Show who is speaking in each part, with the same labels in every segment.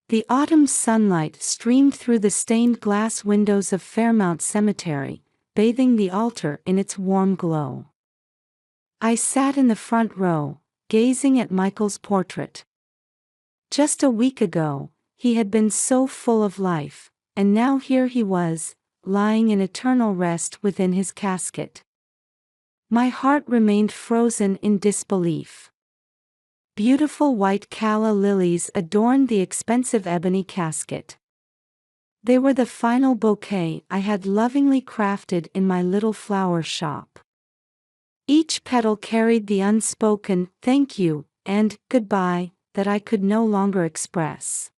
Speaker 1: The autumn sunlight streamed through the stained glass windows of Fairmount Cemetery, bathing the altar in its warm glow. I sat in the front row, gazing at Michael's portrait. Just a week ago, he had been so full of life, and now here he was, lying in eternal rest within his casket. My heart remained frozen in disbelief. Beautiful white calla lilies adorned the expensive ebony casket. They were the final bouquet I had lovingly crafted in my little flower shop. Each petal carried the unspoken "thank you" and "goodbye" that I could no longer express.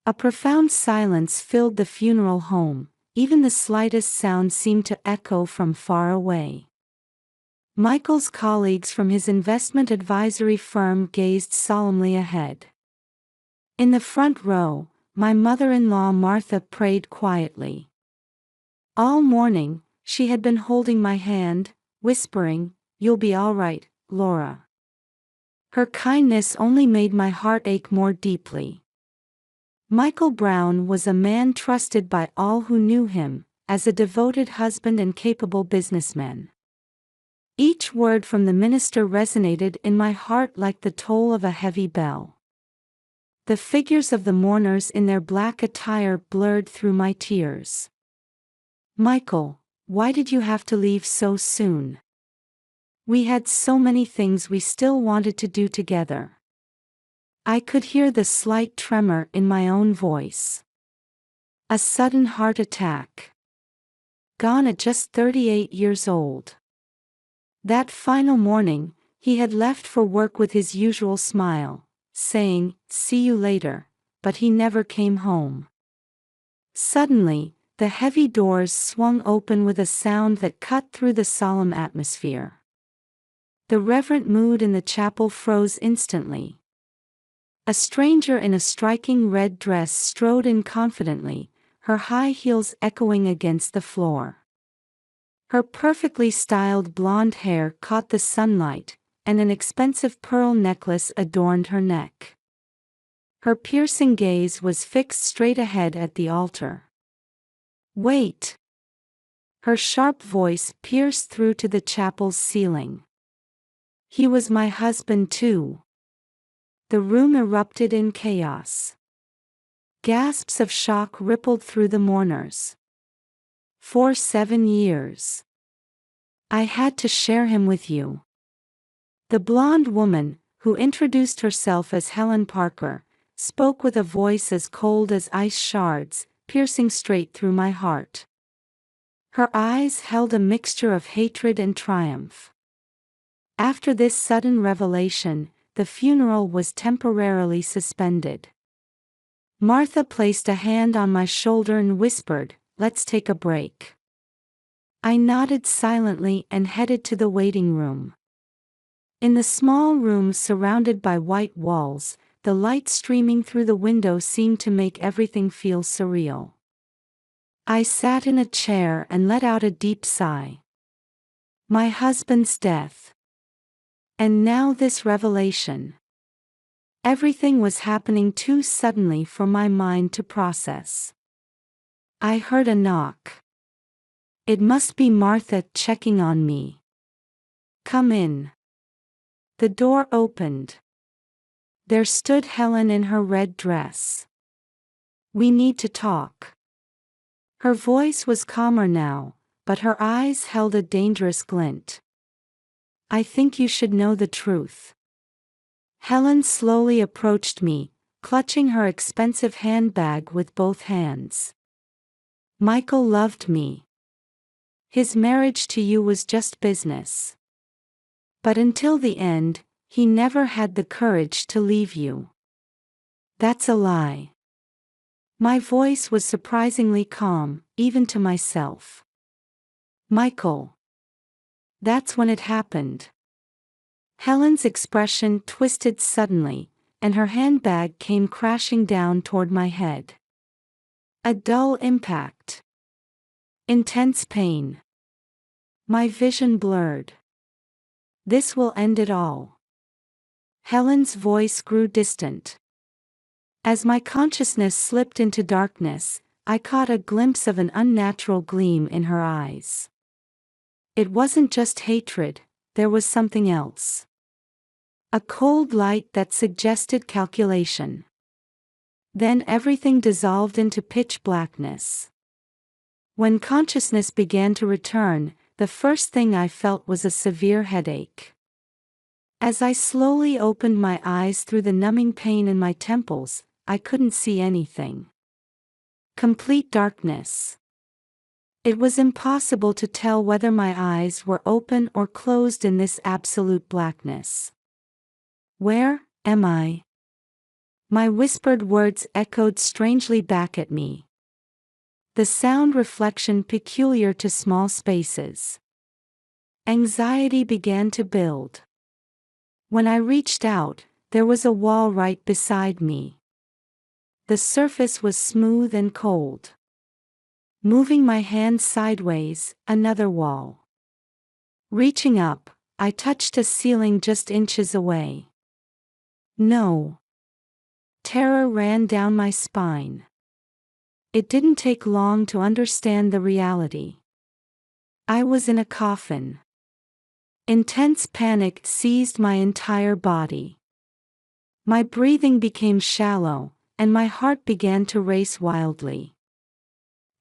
Speaker 1: A profound silence filled the funeral home, even the slightest sound seemed to echo from far away. Michael's colleagues from his investment advisory firm gazed solemnly ahead. In the front row, my mother-in-law Martha prayed quietly. All morning, she had been holding my hand, whispering, "You'll be all right, Laura." Her kindness only made my heart ache more deeply. Michael Brown was a man trusted by all who knew him, as a devoted husband and capable businessman. Each word from the minister resonated in my heart like the toll of a heavy bell. The figures of the mourners in their black attire blurred through my tears. "Michael, why did you have to leave so soon? We had so many things we still wanted to do together." I could hear the slight tremor in my own voice. A sudden heart attack. Gone at just 38 years old. That final morning, he had left for work with his usual smile, saying, "See you later," but he never came home. Suddenly, the heavy doors swung open with a sound that cut through the solemn atmosphere. The reverent mood in the chapel froze instantly. A stranger in a striking red dress strode in confidently, her high heels echoing against the floor. Her perfectly styled blonde hair caught the sunlight, and an expensive pearl necklace adorned her neck. Her piercing gaze was fixed straight ahead at the altar. "Wait!" Her sharp voice pierced through to the chapel's ceiling. He was my husband too. The room erupted in chaos. Gasps of shock rippled through the mourners. For 7 years. I had to share him with you. The blonde woman, who introduced herself as Helen Parker, spoke with a voice as cold as ice shards, piercing straight through my heart. Her eyes held a mixture of hatred and triumph. After this sudden revelation, the funeral was temporarily suspended. Martha placed a hand on my shoulder and whispered, "Let's take a break." I nodded silently and headed to the waiting room. In the small room surrounded by white walls, the light streaming through the window seemed to make everything feel surreal. I sat in a chair and let out a deep sigh. My husband's death. And now this revelation. Everything was happening too suddenly for my mind to process. I heard a knock. It must be Martha checking on me. "Come in." The door opened. There stood Helen in her red dress. "We need to talk." Her voice was calmer now, but her eyes held a dangerous glint. "I think you should know the truth." Helen slowly approached me, clutching her expensive handbag with both hands. "Michael loved me. His marriage to you was just business. But until the end, he never had the courage to leave you." "That's a lie." My voice was surprisingly calm, even to myself. "Michael. That's when it happened." Helen's expression twisted suddenly, and her handbag came crashing down toward my head. A dull impact. Intense pain. My vision blurred. "This will end it all." Helen's voice grew distant. As my consciousness slipped into darkness, I caught a glimpse of an unnatural gleam in her eyes. It wasn't just hatred, there was something else. A cold light that suggested calculation. Then everything dissolved into pitch blackness. When consciousness began to return, the first thing I felt was a severe headache. As I slowly opened my eyes through the numbing pain in my temples, I couldn't see anything. Complete darkness. It was impossible to tell whether my eyes were open or closed in this absolute blackness. Where am I? My whispered words echoed strangely back at me. The sound reflection peculiar to small spaces. Anxiety began to build. When I reached out, there was a wall right beside me. The surface was smooth and cold. Moving my hand sideways, another wall. Reaching up, I touched a ceiling just inches away. No. Terror ran down my spine. It didn't take long to understand the reality. I was in a coffin. Intense panic seized my entire body. My breathing became shallow, and my heart began to race wildly.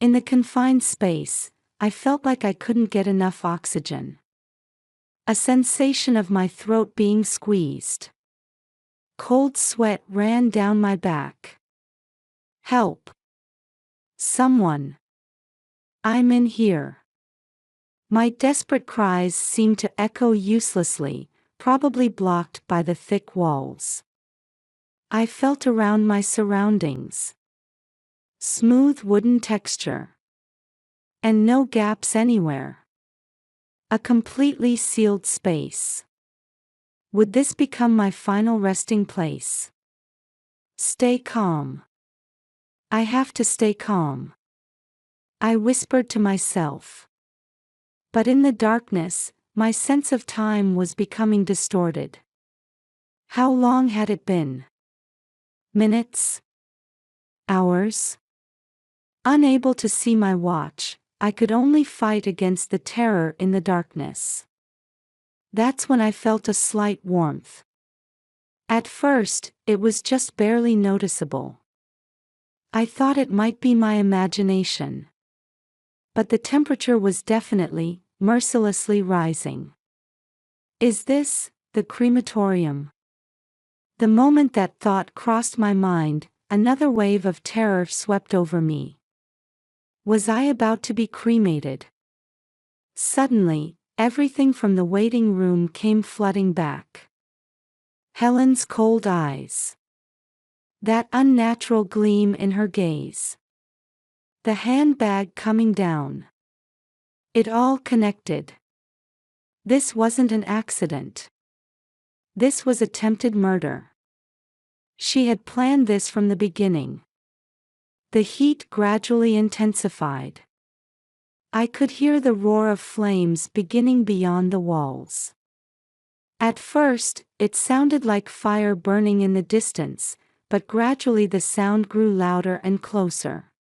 Speaker 1: In the confined space, I felt like I couldn't get enough oxygen. A sensation of my throat being squeezed. Cold sweat ran down my back. Help! Someone! I'm in here. My desperate cries seemed to echo uselessly, probably blocked by the thick walls. I felt around my surroundings. Smooth wooden texture. And no gaps anywhere. A completely sealed space. Would this become my final resting place? Stay calm. I have to stay calm. I whispered to myself. But in the darkness, my sense of time was becoming distorted. How long had it been? Minutes? Hours? Unable to see my watch, I could only fight against the terror in the darkness. That's when I felt a slight warmth. At first, it was just barely noticeable. I thought it might be my imagination. But the temperature was definitely, mercilessly rising. Is this the crematorium? The moment that thought crossed my mind, another wave of terror swept over me. Was I about to be cremated? Suddenly, everything from the waiting room came flooding back. Helen's cold eyes. That unnatural gleam in her gaze. The handbag coming down. It all connected. This wasn't an accident. This was attempted murder. She had planned this from the beginning. The heat gradually intensified. I could hear the roar of flames beginning beyond the walls. At first, it sounded like fire burning in the distance, but gradually the sound grew louder and closer.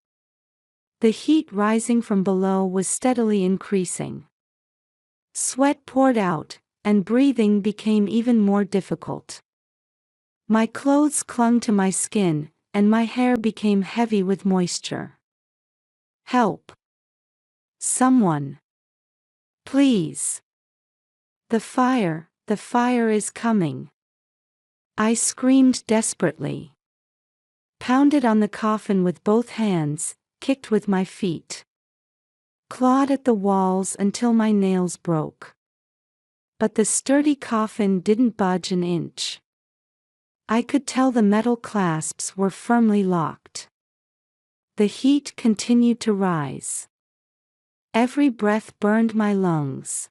Speaker 1: The heat rising from below was steadily increasing. Sweat poured out, and breathing became even more difficult. My clothes clung to my skin, and my hair became heavy with moisture. Help! Someone! Please! The fire is coming! I screamed desperately. Pounded on the coffin with both hands, kicked with my feet. Clawed at the walls until my nails broke. But the sturdy coffin didn't budge an inch. I could tell the metal clasps were firmly locked. The heat continued to rise. Every breath burned my lungs.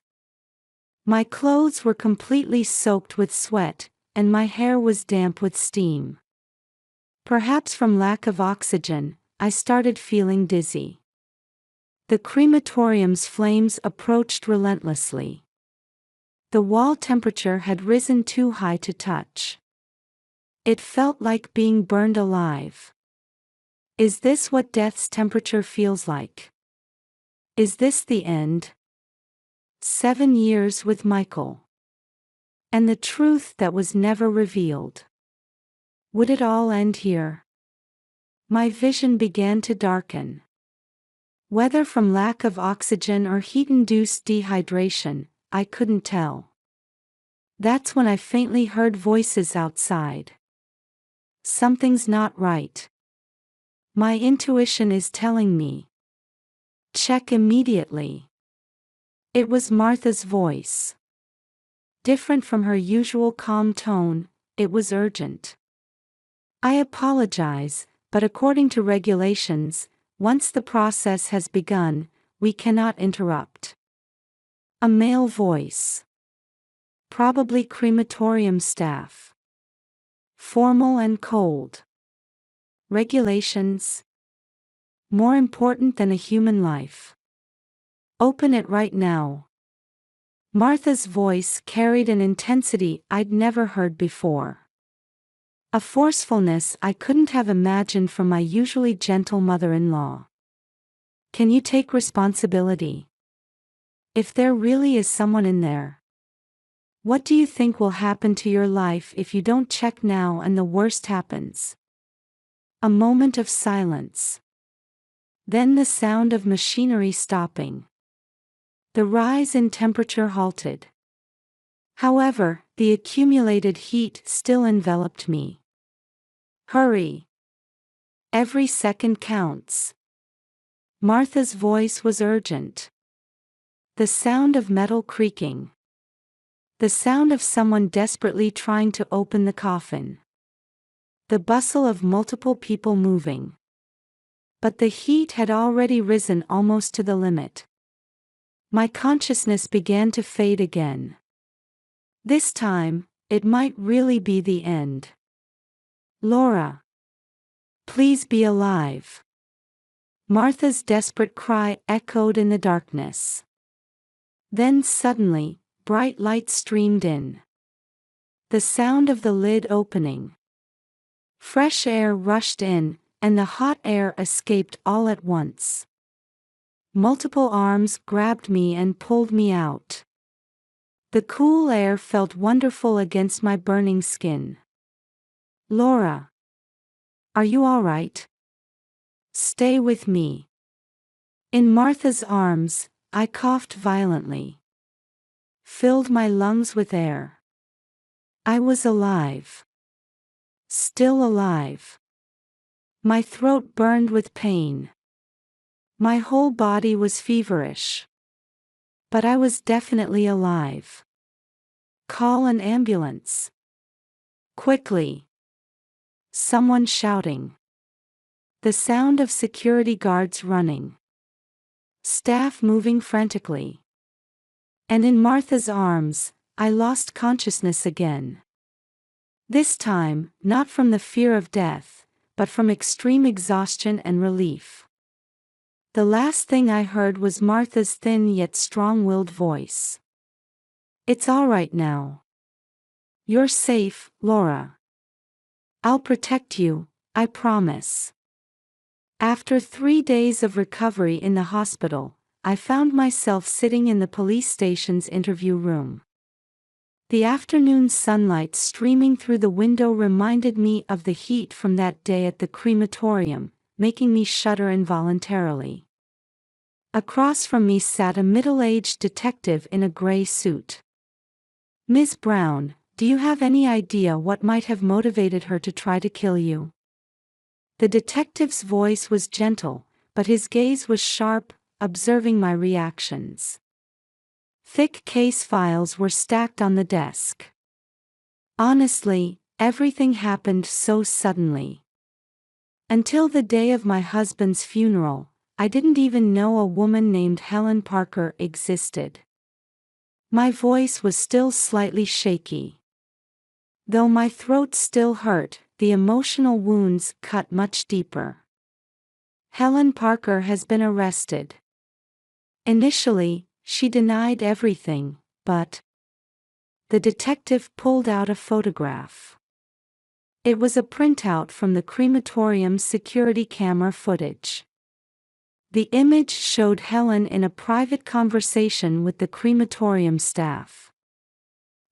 Speaker 1: My clothes were completely soaked with sweat, and my hair was damp with steam. Perhaps from lack of oxygen, I started feeling dizzy. The crematorium's flames approached relentlessly. The wall temperature had risen too high to touch. It felt like being burned alive. Is this what death's temperature feels like? Is this the end? 7 years with Michael. And the truth that was never revealed. Would it all end here? My vision began to darken. Whether from lack of oxygen or heat-induced dehydration, I couldn't tell. That's when I faintly heard voices outside. Something's not right. My intuition is telling me. Check immediately. It was Martha's voice. Different from her usual calm tone, it was urgent. I apologize, but according to regulations, once the process has begun, we cannot interrupt. A male voice. Probably crematorium staff. Formal and cold. Regulations. More important than a human life. Open it right now. Martha's voice carried an intensity I'd never heard before. A forcefulness I couldn't have imagined from my usually gentle mother-in-law. Can you take responsibility? If there really is someone in there. What do you think will happen to your life if you don't check now and the worst happens? A moment of silence. Then the sound of machinery stopping. The rise in temperature halted. However, the accumulated heat still enveloped me. Hurry. Every second counts. Martha's voice was urgent. The sound of metal creaking. The sound of someone desperately trying to open the coffin. The bustle of multiple people moving. But the heat had already risen almost to the limit. My consciousness began to fade again. This time, it might really be the end. Laura. Please be alive. Martha's desperate cry echoed in the darkness. Then suddenly, bright light streamed in. The sound of the lid opening. Fresh air rushed in, and the hot air escaped all at once. Multiple arms grabbed me and pulled me out. The cool air felt wonderful against my burning skin. Laura. Are you all right? Stay with me. In Martha's arms, I coughed violently. Filled my lungs with air. I was alive. Still alive. My throat burned with pain. My whole body was feverish. But I was definitely alive. Call an ambulance. Quickly. Someone shouting. The sound of security guards running. Staff moving frantically. And in Martha's arms, I lost consciousness again. This time, not from the fear of death, but from extreme exhaustion and relief. The last thing I heard was Martha's thin yet strong-willed voice. It's all right now. You're safe, Laura. I'll protect you, I promise. After 3 days of recovery in the hospital, I found myself sitting in the police station's interview room. The afternoon sunlight streaming through the window reminded me of the heat from that day at the crematorium, making me shudder involuntarily. Across from me sat a middle-aged detective in a gray suit. Ms. Brown, do you have any idea what might have motivated her to try to kill you? The detective's voice was gentle, but his gaze was sharp, observing my reactions. Thick case files were stacked on the desk. Honestly, everything happened so suddenly. Until the day of my husband's funeral, I didn't even know a woman named Helen Parker existed. My voice was still slightly shaky. Though my throat still hurt, the emotional wounds cut much deeper. Helen Parker has been arrested. Initially, she denied everything, but the detective pulled out a photograph. It was a printout from the crematorium's security camera footage. The image showed Helen in a private conversation with the crematorium staff.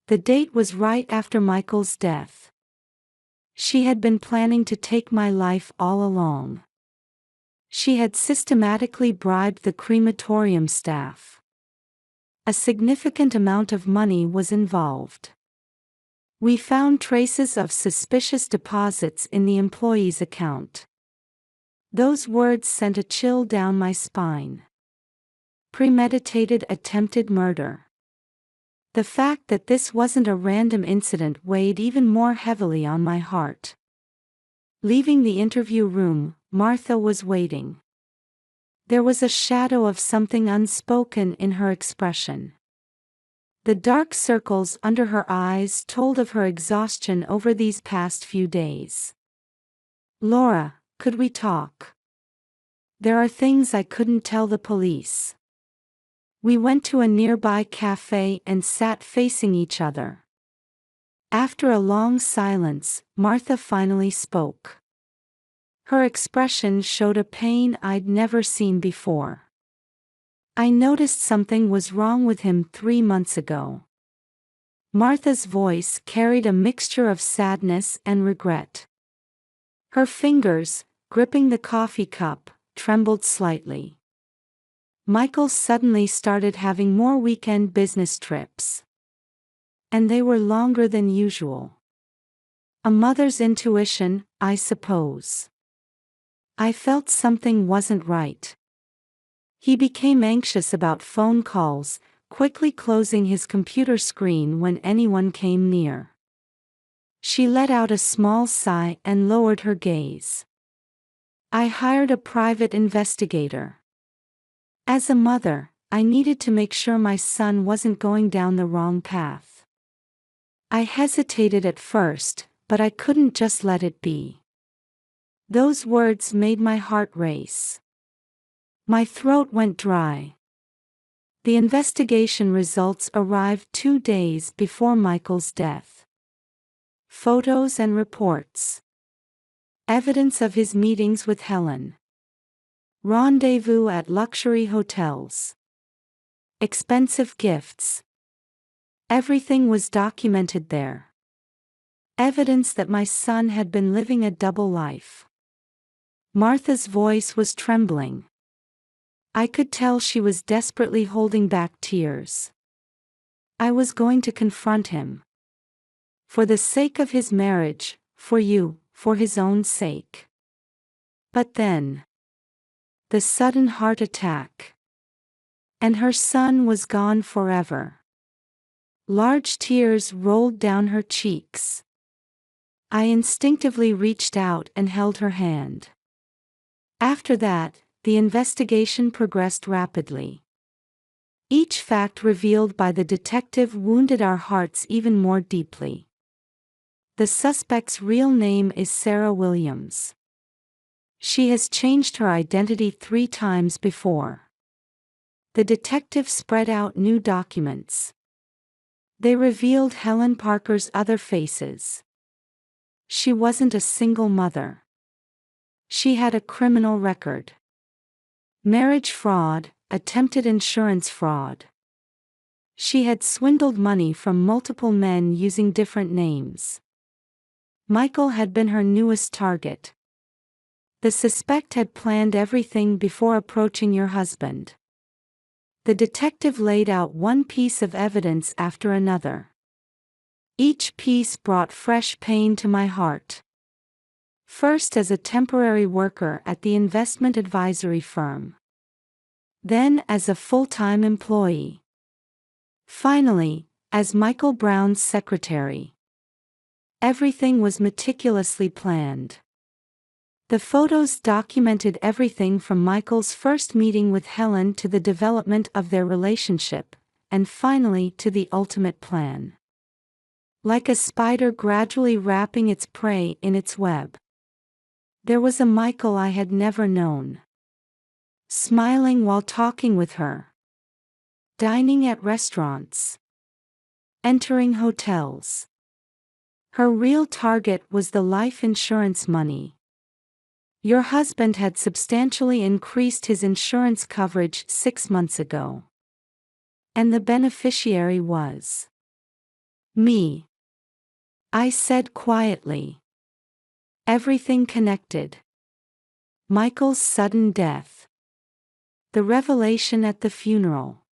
Speaker 1: The date was right after Michael's death. She had been planning to take my life all along. She had systematically bribed the crematorium staff. A significant amount of money was involved. We found traces of suspicious deposits in the employee's account. Those words sent a chill down my spine. Premeditated attempted murder. The fact that this wasn't a random incident weighed even more heavily on my heart. Leaving the interview room, Martha was waiting. There was a shadow of something unspoken in her expression. The dark circles under her eyes told of her exhaustion over these past few days. "Laura, could we talk? There are things I couldn't tell the police." We went to a nearby cafe and sat facing each other. After a long silence, Martha finally spoke. Her expression showed a pain I'd never seen before. "I noticed something was wrong with him 3 months ago." Martha's voice carried a mixture of sadness and regret. Her fingers, gripping the coffee cup, trembled slightly. "Michael suddenly started having more weekend business trips. And they were longer than usual. A mother's intuition, I suppose. I felt something wasn't right. He became anxious about phone calls, quickly closing his computer screen when anyone came near." She let out a small sigh and lowered her gaze. "I hired a private investigator. As a mother, I needed to make sure my son wasn't going down the wrong path. I hesitated at first, but I couldn't just let it be." Those words made my heart race. My throat went dry. The investigation results arrived 2 days before Michael's death. Photos and reports. Evidence of his meetings with Helen. Rendezvous at luxury hotels. Expensive gifts. Everything was documented there. Evidence that my son had been living a double life. Martha's voice was trembling. I could tell she was desperately holding back tears. I was going to confront him. For the sake of his marriage, for you, for his own sake. But then, the sudden heart attack. And her son was gone forever. Large tears rolled down her cheeks. I instinctively reached out and held her hand. After that, the investigation progressed rapidly. Each fact revealed by the detective wounded our hearts even more deeply. The suspect's real name is Sarah Williams. She has changed her identity 3 times before. The detective spread out new documents. They revealed Helen Parker's other faces. She wasn't a single mother. She had a criminal record. Marriage fraud, attempted insurance fraud. She had swindled money from multiple men using different names. Michael had been her newest target. The suspect had planned everything before approaching your husband. The detective laid out one piece of evidence after another. Each piece brought fresh pain to my heart. First as a temporary worker at the investment advisory firm. Then as a full-time employee. Finally, as Michael Brown's secretary. Everything was meticulously planned. The photos documented everything from Michael's first meeting with Helen to the development of their relationship, and finally to the ultimate plan. Like a spider gradually wrapping its prey in its web. There was a Michael I had never known. Smiling while talking with her. Dining at restaurants. Entering hotels. Her real target was the life insurance money. Your husband had substantially increased his insurance coverage 6 months ago. And the beneficiary was me, I said quietly. Everything connected. Michael's sudden death, the revelation at the funeral,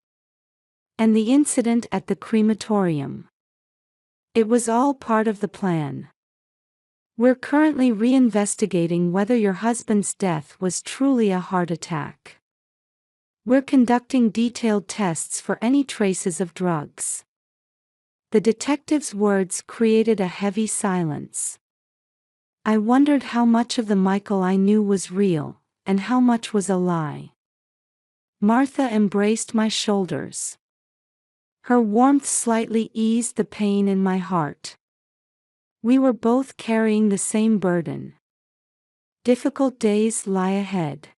Speaker 1: and the incident at the crematorium. It was all part of the plan. We're currently reinvestigating whether your husband's death was truly a heart attack. We're conducting detailed tests for any traces of drugs. The detective's words created a heavy silence. I wondered how much of the Michael I knew was real, and how much was a lie. Martha embraced my shoulders. Her warmth slightly eased the pain in my heart. We were both carrying the same burden. Difficult days lie ahead.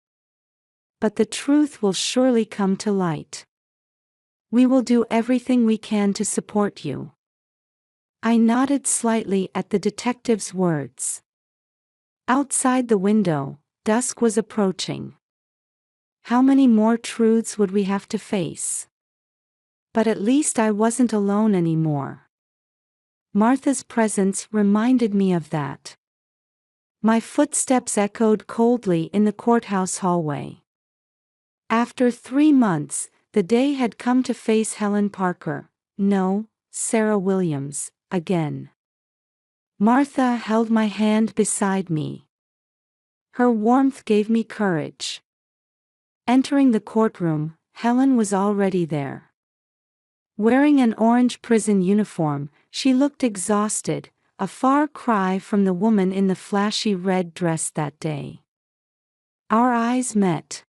Speaker 1: But the truth will surely come to light. We will do everything we can to support you. I nodded slightly at the detective's words. Outside the window, dusk was approaching. How many more truths would we have to face? But at least I wasn't alone anymore. Martha's presence reminded me of that. My footsteps echoed coldly in the courthouse hallway. After 3 months, the day had come to face Helen Parker, no, Sarah Williams, again. Martha held my hand beside me. Her warmth gave me courage. Entering the courtroom, Helen was already there. Wearing an orange prison uniform, she looked exhausted, a far cry from the woman in the flashy red dress that day. Our eyes met.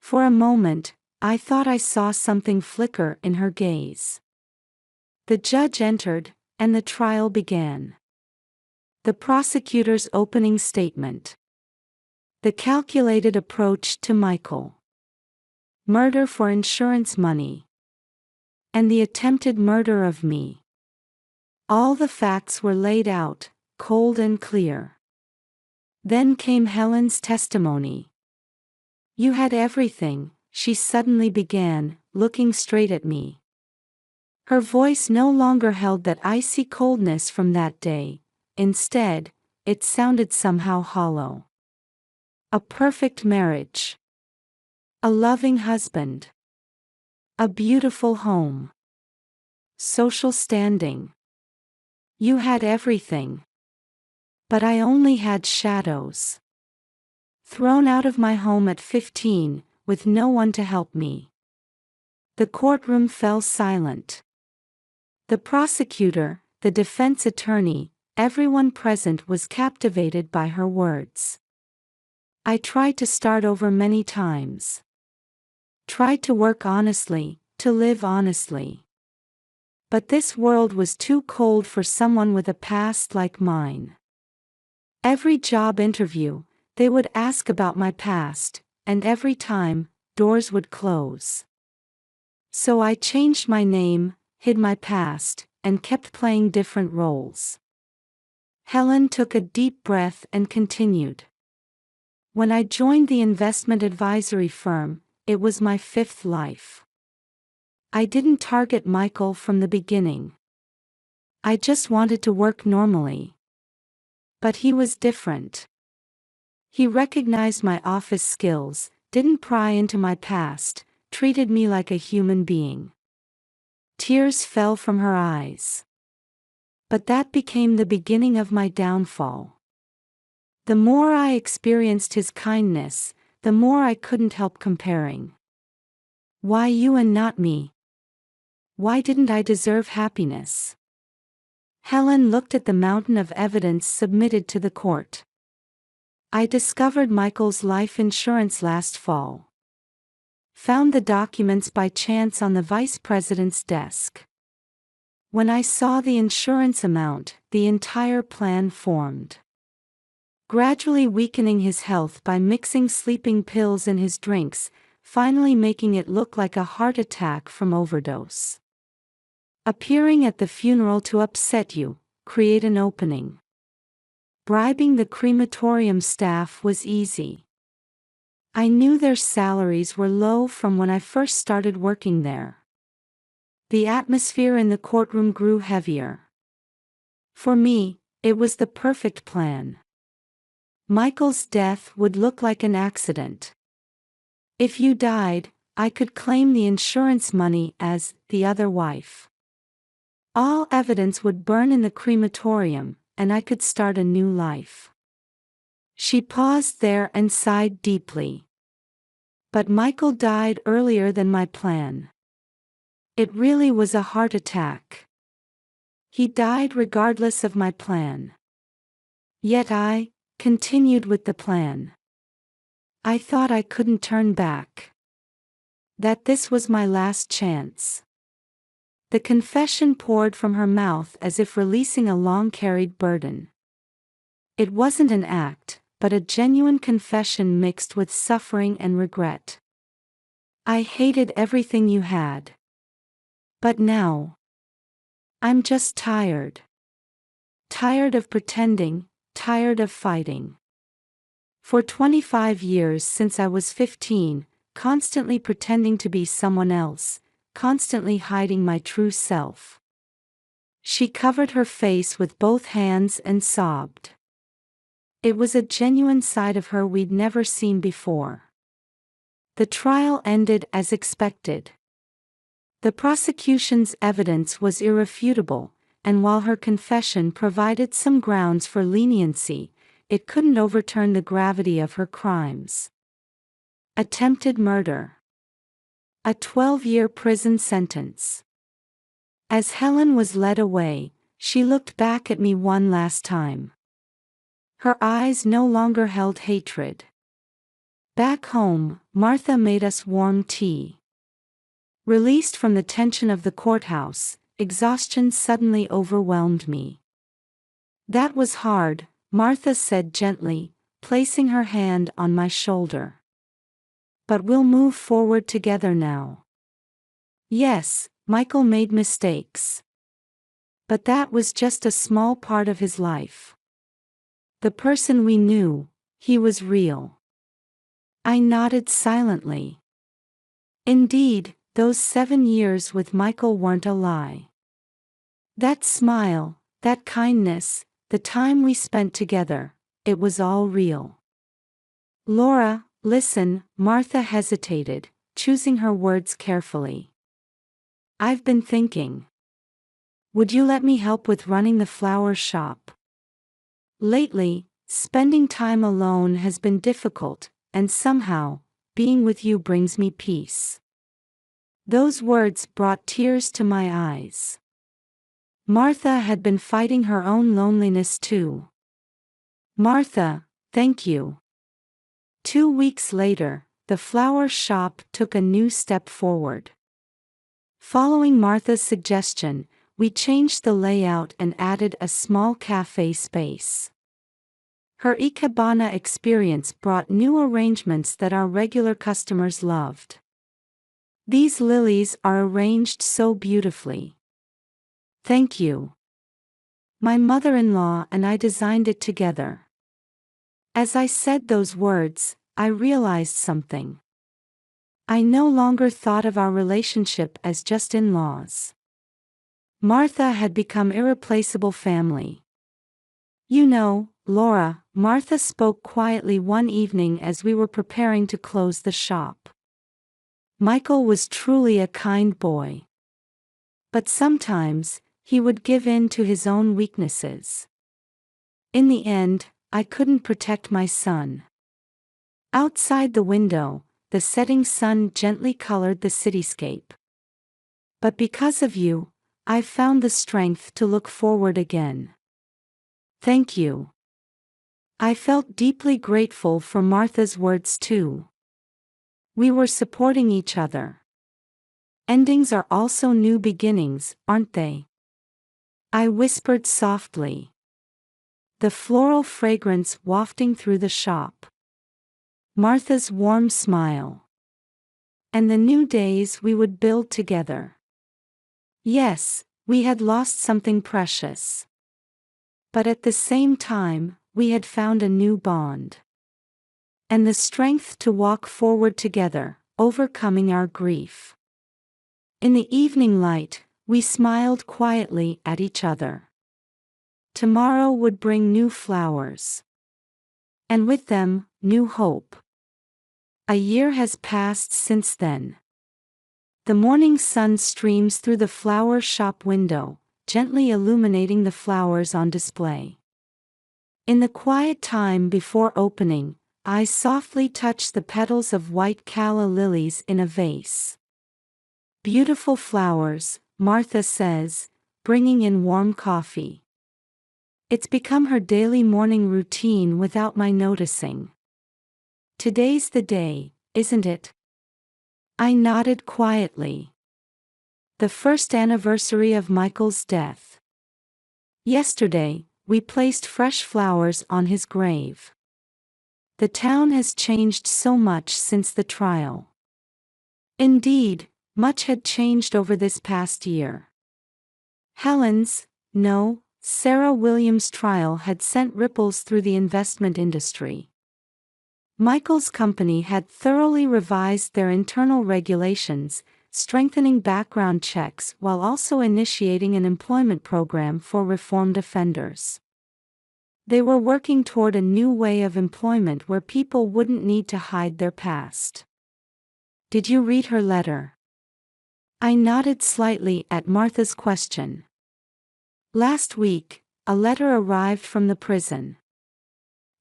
Speaker 1: For a moment, I thought I saw something flicker in her gaze. The judge entered, and the trial began. The prosecutor's opening statement. The calculated approach to Michael. Murder for insurance money. And the attempted murder of me. All the facts were laid out, cold and clear. Then came Helen's testimony. You had everything, she suddenly began, looking straight at me. Her voice no longer held that icy coldness from that day. Instead, it sounded somehow hollow. A perfect marriage. A loving husband. A beautiful home. Social standing. You had everything. But I only had shadows. Thrown out of my home at 15, with no one to help me. The courtroom fell silent. The prosecutor, the defense attorney, everyone present was captivated by her words. I tried to start over many times. Tried to work honestly, to live honestly. But this world was too cold for someone with a past like mine. Every job interview, they would ask about my past, and every time, doors would close. So I changed my name, hid my past, and kept playing different roles. Helen took a deep breath and continued. When I joined the investment advisory firm, it was my 5th life. I didn't target Michael from the beginning. I just wanted to work normally. But he was different. He recognized my office skills, didn't pry into my past, treated me like a human being. Tears fell from her eyes. But that became the beginning of my downfall. The more I experienced his kindness, the more I couldn't help comparing. Why you and not me? Why didn't I deserve happiness? Helen looked at the mountain of evidence submitted to the court. I discovered Michael's life insurance last fall. Found the documents by chance on the vice president's desk. When I saw the insurance amount, the entire plan formed. Gradually weakening his health by mixing sleeping pills in his drinks, finally making it look like a heart attack from overdose. Appearing at the funeral to upset you, create an opening. Bribing the crematorium staff was easy. I knew their salaries were low from when I first started working there. The atmosphere in the courtroom grew heavier. For me, it was the perfect plan. Michael's death would look like an accident. If you died, I could claim the insurance money as the other wife. All evidence would burn in the crematorium, and I could start a new life. She paused there and sighed deeply. But Michael died earlier than my plan. It really was a heart attack. He died regardless of my plan. Yet I continued with the plan. I thought I couldn't turn back. That this was my last chance. The confession poured from her mouth as if releasing a long-carried burden. It wasn't an act, but a genuine confession mixed with suffering and regret. I hated everything you had. But now, I'm just tired. Tired of pretending, tired of fighting. For 25 years since I was 15, constantly pretending to be someone else, constantly hiding my true self. She covered her face with both hands and sobbed. It was a genuine side of her we'd never seen before. The trial ended as expected. The prosecution's evidence was irrefutable, and while her confession provided some grounds for leniency, it couldn't overturn the gravity of her crimes. Attempted murder. A 12-year prison sentence. As Helen was led away, she looked back at me one last time. Her eyes no longer held hatred. Back home, Martha made us warm tea. Released from the tension of the courthouse, exhaustion suddenly overwhelmed me. That was hard, Martha said gently, placing her hand on my shoulder. But we'll move forward together now. Yes, Michael made mistakes. But that was just a small part of his life. The person we knew, he was real. I nodded silently. Indeed, those 7 years with Michael weren't a lie. That smile, that kindness, the time we spent together, it was all real. Laura, listen, Martha hesitated, choosing her words carefully. I've been thinking. Would you let me help with running the flower shop? Lately, spending time alone has been difficult, and somehow, being with you brings me peace. Those words brought tears to my eyes. Martha had been fighting her own loneliness too. Martha, thank you. 2 weeks later, the flower shop took a new step forward. Following Martha's suggestion, we changed the layout and added a small cafe space. Her Ikebana experience brought new arrangements that our regular customers loved. These lilies are arranged so beautifully. Thank you. My mother-in-law and I designed it together. As I said those words, I realized something. I no longer thought of our relationship as just in-laws. Martha had become irreplaceable family. You know, Laura, Martha spoke quietly one evening as we were preparing to close the shop. Michael was truly a kind boy. But sometimes, he would give in to his own weaknesses. In the end, I couldn't protect my son. Outside the window, the setting sun gently colored the cityscape. But because of you, I've found the strength to look forward again. Thank you. I felt deeply grateful for Martha's words too. We were supporting each other. Endings are also new beginnings, aren't they? I whispered softly. The floral fragrance wafting through the shop. Martha's warm smile. And the new days we would build together. Yes, we had lost something precious. But at the same time, we had found a new bond. And the strength to walk forward together, overcoming our grief. In the evening light, we smiled quietly at each other. Tomorrow would bring new flowers. And with them, new hope. A year has passed since then. The morning sun streams through the flower shop window, gently illuminating the flowers on display. In the quiet time before opening, I softly touch the petals of white calla lilies in a vase. Beautiful flowers, Martha says, bringing in warm coffee. It's become her daily morning routine without my noticing. Today's the day, isn't it? I nodded quietly. The first anniversary of Michael's death. Yesterday, we placed fresh flowers on his grave. The town has changed so much since the trial. Indeed, much had changed over this past year. Sarah Williams' trial had sent ripples through the investment industry. Michael's company had thoroughly revised their internal regulations, strengthening background checks while also initiating an employment program for reformed offenders. They were working toward a new way of employment where people wouldn't need to hide their past. Did you read her letter? I nodded slightly at Martha's question. Last week, a letter arrived from the prison.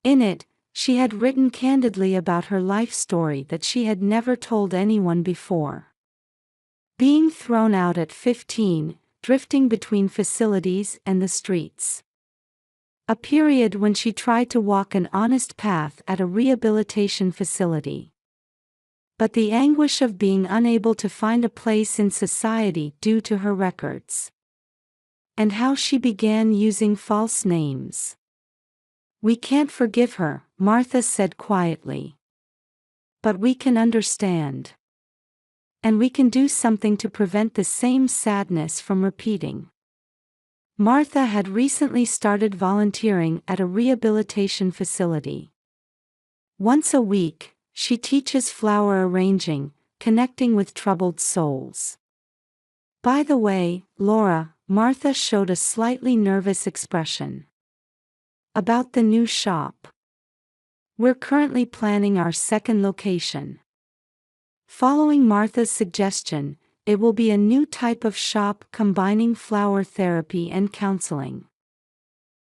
Speaker 1: In it, she had written candidly about her life story that she had never told anyone before. Being thrown out at 15, drifting between facilities and the streets. A period when she tried to walk an honest path at a rehabilitation facility. But the anguish of being unable to find a place in society due to her records. And how she began using false names. We can't forgive her, Martha said quietly. But we can understand. And we can do something to prevent the same sadness from repeating. Martha had recently started volunteering at a rehabilitation facility. Once a week, she teaches flower arranging, connecting with troubled souls. By the way, Laura, Martha showed a slightly nervous expression. About the new shop. We're currently planning our second location. Following Martha's suggestion, it will be a new type of shop combining flower therapy and counseling.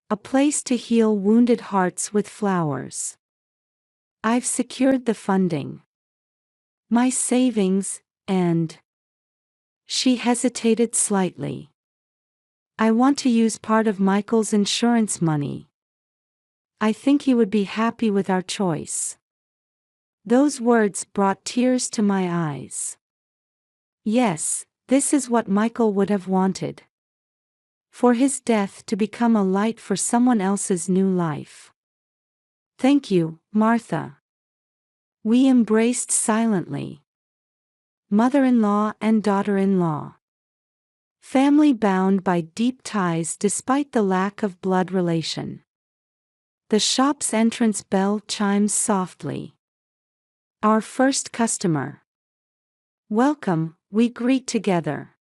Speaker 1: A place to heal wounded hearts with flowers. I've secured the funding. My savings, and... She hesitated slightly. I want to use part of Michael's insurance money. I think he would be happy with our choice. Those words brought tears to my eyes. Yes, this is what Michael would have wanted. For his death to become a light for someone else's new life. Thank you, Martha. We embraced silently. Mother-in-law and daughter-in-law. Family bound by deep ties despite the lack of blood relation. The shop's entrance bell chimes softly. Our first customer. Welcome, we greet together.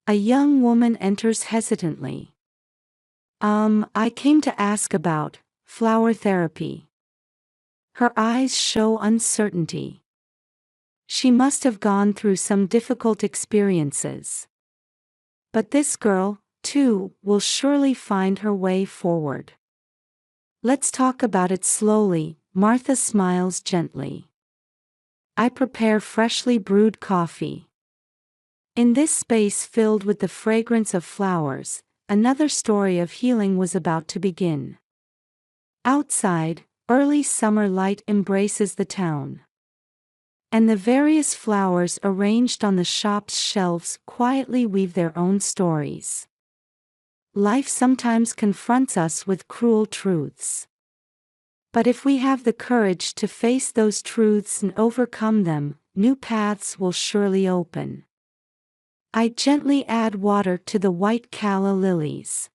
Speaker 1: A young woman enters hesitantly. I came to ask about flower therapy. Her eyes show uncertainty. She must have gone through some difficult experiences. But this girl, too, will surely find her way forward. Let's talk about it slowly, Martha smiles gently. I prepare freshly brewed coffee. In this space filled with the fragrance of flowers, another story of healing was about to begin. Outside, early summer light embraces the town. And the various flowers arranged on the shop's shelves quietly weave their own stories. Life sometimes confronts us with cruel truths. But if we have the courage to face those truths and overcome them, new paths will surely open. I gently add water to the white calla lilies.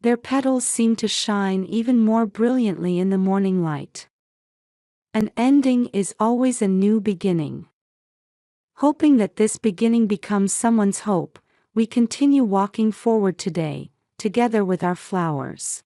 Speaker 1: Their petals seem to shine even more brilliantly in the morning light. An ending is always a new beginning. Hoping that this beginning becomes someone's hope, we continue walking forward today, together with our flowers.